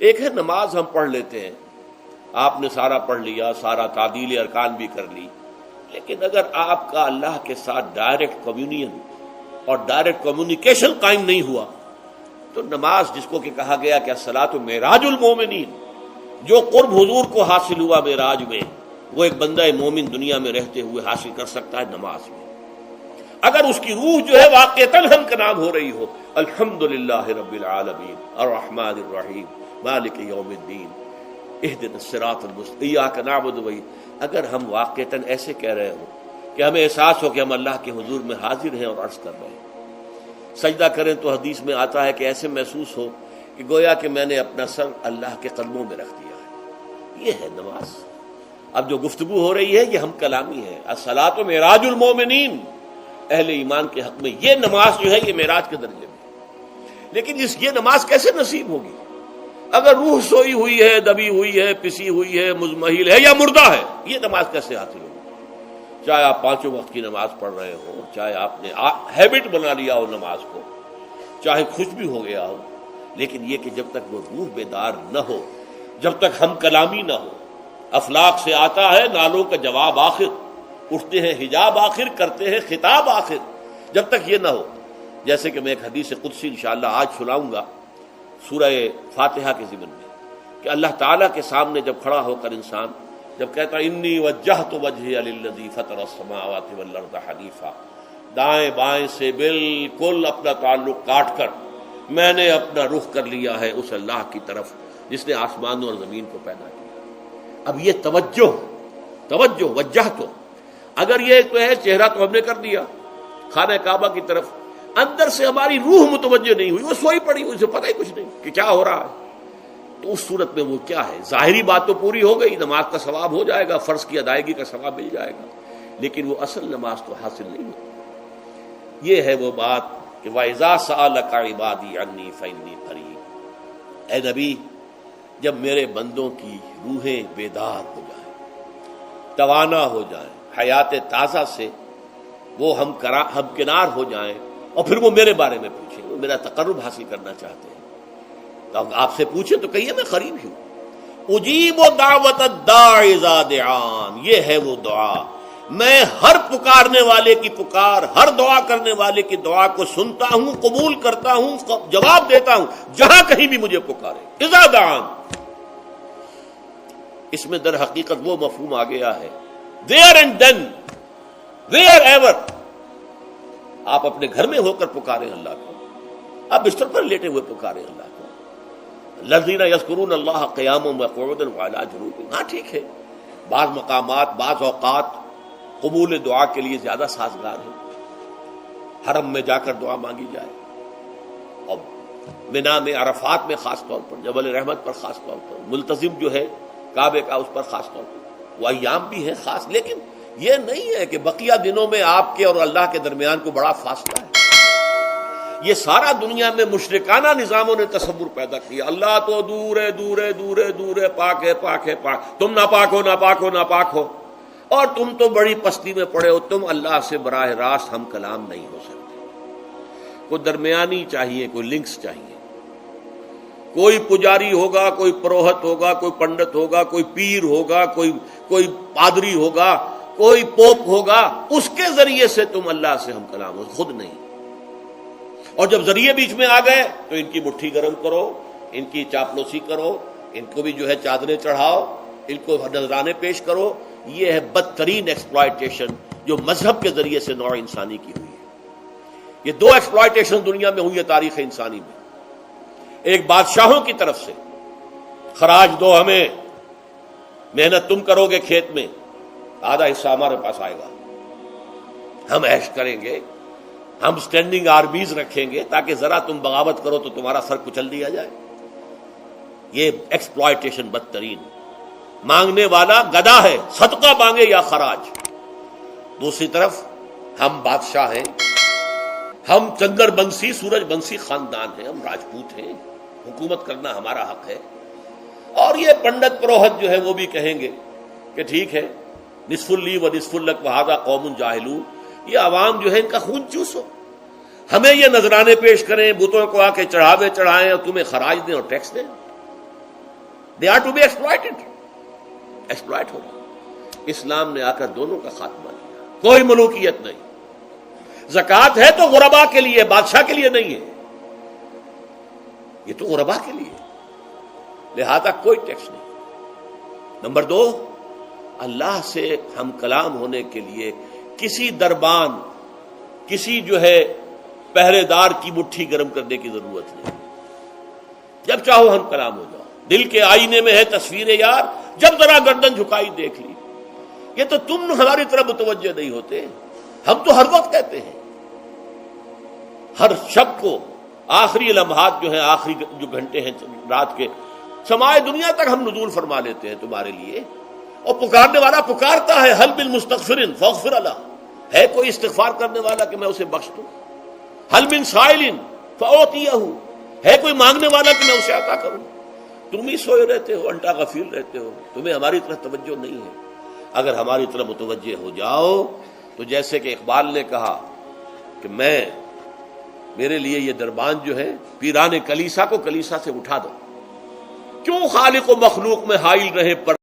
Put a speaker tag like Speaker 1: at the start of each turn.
Speaker 1: ایک ہے نماز ہم پڑھ لیتے ہیں، آپ نے سارا پڑھ لیا، سارا تعدیل ارکان بھی کر لی، لیکن اگر آپ کا اللہ کے ساتھ ڈائریکٹ کمیونین اور ڈائریکٹ کمیونیکیشن قائم نہیں ہوا تو نماز، جس کو کہ کہا گیا کہ الصلاۃ معراج المومنین، جو قرب حضور کو حاصل ہوا معراج میں، وہ ایک بندہ مومن دنیا میں رہتے ہوئے حاصل کر سکتا ہے نماز میں، اگر اس کی روح جو ہے واقعتاً ہم کا نام ہو رہی ہو، الحمدللہ رب العالمین الرحمن الرحیم مالک یوم الدین اہدنا الصراط المستقیم ایاک نعبد و اگر ہم واقعتاً ایسے کہہ رہے ہوں کہ ہمیں احساس ہو کہ ہم اللہ کے حضور میں حاضر ہیں اور عرض کر رہے ہیں، سجدہ کریں تو حدیث میں آتا ہے کہ ایسے محسوس ہو کہ گویا کہ میں نے اپنا سر اللہ کے قدموں میں رکھ دیا ہے، یہ ہے نماز۔ اب جو گفتگو ہو رہی ہے یہ ہم کلامی ہے، الصلاۃ معراج المومنین، اہل ایمان کے حق میں یہ نماز جو ہے یہ معراج کے درجے میں، لیکن یہ نماز کیسے نصیب ہوگی اگر روح سوئی ہوئی ہے، دبی ہوئی ہے، پسی ہوئی ہے، مزمحل ہے یا مردہ ہے؟ یہ نماز کیسے حاصل ہوگی؟ چاہے آپ پانچوں وقت کی نماز پڑھ رہے ہو، چاہے آپ نے ہیبٹ بنا لیا ہو نماز کو، چاہے خوش بھی ہو گیا ہو، لیکن یہ کہ جب تک وہ روح بیدار نہ ہو، جب تک ہم کلامی نہ ہو، افلاق سے آتا ہے نالوں کا جواب آخر، اٹھتے ہیں حجاب آخر، کرتے ہیں خطاب آخر، جب تک یہ نہ ہو، جیسے کہ میں ایک حدیث قدسی انشاءاللہ آج سناؤں گا سورہ فاتحہ کے ضمن میں، کہ اللہ تعالیٰ کے سامنے جب کھڑا ہو کر انسان جب کہتا ہے انی وجہت وجہی للذی فطر السماوات والارض حنیفا، دائیں بائیں سے بالکل اپنا تعلق کاٹ کر میں نے اپنا رخ کر لیا ہے اس اللہ کی طرف جس نے آسمانوں اور زمین کو پیدا کیا۔ اب یہ توجہ وجہت، اگر یہ تو ہے چہرہ تو ہم نے کر دیا خانہ کعبہ کی طرف، اندر سے ہماری روح متوجہ نہیں ہوئی، وہ سوئی پڑی ہوئی، اسے پتہ ہی کچھ نہیں کہ کیا ہو رہا ہے، تو اس صورت میں وہ کیا ہے؟ ظاہری بات تو پوری ہو گئی، نماز کا ثواب ہو جائے گا، فرض کی ادائیگی کا ثواب مل جائے گا، لیکن وہ اصل نماز تو حاصل نہیں ہوتی۔ یہ ہے وہ بات کہ وَإِذَا سَأَلَكَ عِبَادِي عَنِّي فَإِنِّي قَرِيبٌ، اے نبی جب میرے بندوں کی روحیں بیدار ہو جائیں، توانا ہو جائیں، حیات تازہ سے وہ ہم کنار ہو جائیں اور پھر وہ میرے بارے میں پوچھیں، وہ میرا تقرب حاصل کرنا چاہتے ہیں، تو آپ سے پوچھیں تو کہیے میں قریب ہی ہوں، اجیب دعوت الداع اذا دعان، یہ ہے وہ دعا، میں ہر پکارنے والے کی پکار، ہر دعا کرنے والے کی دعا کو سنتا ہوں، قبول کرتا ہوں، جواب دیتا ہوں جہاں کہیں بھی مجھے پکارے، اذا دعان۔ اس میں در حقیقت وہ مفہوم آ گیا ہے there and then where ever، آپ اپنے گھر میں ہو کر پکاریں اللہ کو، آپ بستر پر لیٹے ہوئے پکاریں اللہ کو، الذین یذکرون اللہ قیاما وقعودا وعلی جنوبہم، ہاں ٹھیک ہے، بعض مقامات بعض اوقات قبول دعا کے لیے زیادہ سازگار ہے، حرم میں جا کر دعا مانگی جائے، اور منا میں، عرفات میں خاص طور پر، جبل رحمت پر خاص طور پر، ملتزم جو ہے کعبے کا اس پر خاص طور پر، وہ ایام بھی ہیں خاص، لیکن یہ نہیں ہے کہ بقیہ دنوں میں آپ کے اور اللہ کے درمیان کو بڑا فاصلہ ہے۔ یہ سارا دنیا میں مشرکانہ نظاموں نے تصور پیدا کیا، اللہ تو دور ہے دور ہے دور ہے دور ہے، پاک ہے پاک ہے پاک، تم ناپاک ہو ناپاک ہو ناپاک ہو، اور تم تو بڑی پستی میں پڑے ہو، تم اللہ سے براہ راست ہم کلام نہیں ہو سکتے۔ کوئی درمیانی چاہیے، کوئی لنکس چاہیے، کوئی پجاری ہوگا، کوئی پروہت ہوگا، کوئی پنڈت ہوگا، کوئی پیر ہوگا، کوئی پادری ہوگا، کوئی پوپ ہوگا، اس کے ذریعے سے تم اللہ سے ہم کلام ہو، خود نہیں۔ اور جب ذریعے بیچ میں آ گئے تو ان کی مٹھی گرم کرو، ان کی چاپلوسی کرو، ان کو بھی جو ہے چادریں چڑھاؤ، ان کو نذرانے پیش کرو، یہ ہے بدترین ایکسپلائٹیشن جو مذہب کے ذریعے سے نوع انسانی کی ہوئی ہے۔ یہ دو ایکسپلائٹیشن دنیا میں ہوئی ہے تاریخ انسانی میں، ایک بادشاہوں کی طرف سے خراج دو ہمیں، محنت تم کرو گے کھیت میں، آدھا حصہ ہمارے پاس آئے گا، ہم عیش کریں گے، ہم سٹینڈنگ آرمیز رکھیں گے تاکہ ذرا تم بغاوت کرو تو تمہارا سر کچل دیا جائے۔ یہ ایکسپلائٹیشن بدترین، مانگنے والا گدھا ہے، صدقہ مانگے یا خراج۔ دوسری طرف ہم بادشاہ ہیں، ہم چندر بنسی سورج بنسی خاندان ہیں، ہم راجپوت ہیں، حکومت کرنا ہمارا حق ہے، اور یہ پنڈت پروہت جو ہے وہ بھی کہیں گے کہ ٹھیک ہے، نصف لی و نصف لک وہذا قوم جاہلون، یہ عوام جو ہے ان کا خون چوسو، ہمیں یہ نذرانے پیش کریں، بتوں کو آ کے چڑھاوے چڑھائیں اور تمہیں خراج دیں اور ٹیکس دیں۔ They are to be exploited, exploit ہو رہا۔ اسلام نے آ کر دونوں کا خاتمہ کیا، کوئی ملوکیت نہیں۔ زکوٰۃ ہے تو غربا کے لیے، بادشاہ کے لیے نہیں ہے، یہ تو غربا کے لیے، لہذا کوئی ٹیکس نہیں۔ نمبر 2، اللہ سے ہم کلام ہونے کے لیے کسی دربان، کسی جو ہے پہرے دار کی مٹھی گرم کرنے کی ضرورت نہیں، جب چاہو ہم کلام ہو جاؤ۔ دل کے آئینے میں ہے تصویر یار، جب ذرا گردن جھکائی دیکھ لی۔ یہ تو تم ہماری طرف متوجہ نہیں ہوتے، ہم تو ہر وقت کہتے ہیں، ہر شب کو آخری لمحات جو ہیں، آخری جو گھنٹے ہیں رات کے، سمائے دنیا تک ہم نزول فرما لیتے ہیں تمہارے لیے، اور پکارنے والا پکارتا ہے، حل بالمستغفر فاغفر له، ہے کوئی استغفار کرنے والا کہ میں اسے بخش دوں؟ حل من سائل فاعطیہ، ہے کوئی مانگنے والا کہ میں اسے عطا کروں؟ تم ہی سوئے رہتے ہو، انٹا غفیر رہتے ہو، تمہیں ہماری طرف توجہ نہیں ہے۔ اگر ہماری طرف متوجہ ہو جاؤ تو جیسے کہ اقبال نے کہا کہ میرے لیے یہ دربان جو ہے پیران کلیسا کو کلیسا سے اٹھا دو، کیوں خالق و مخلوق میں حائل رہے پر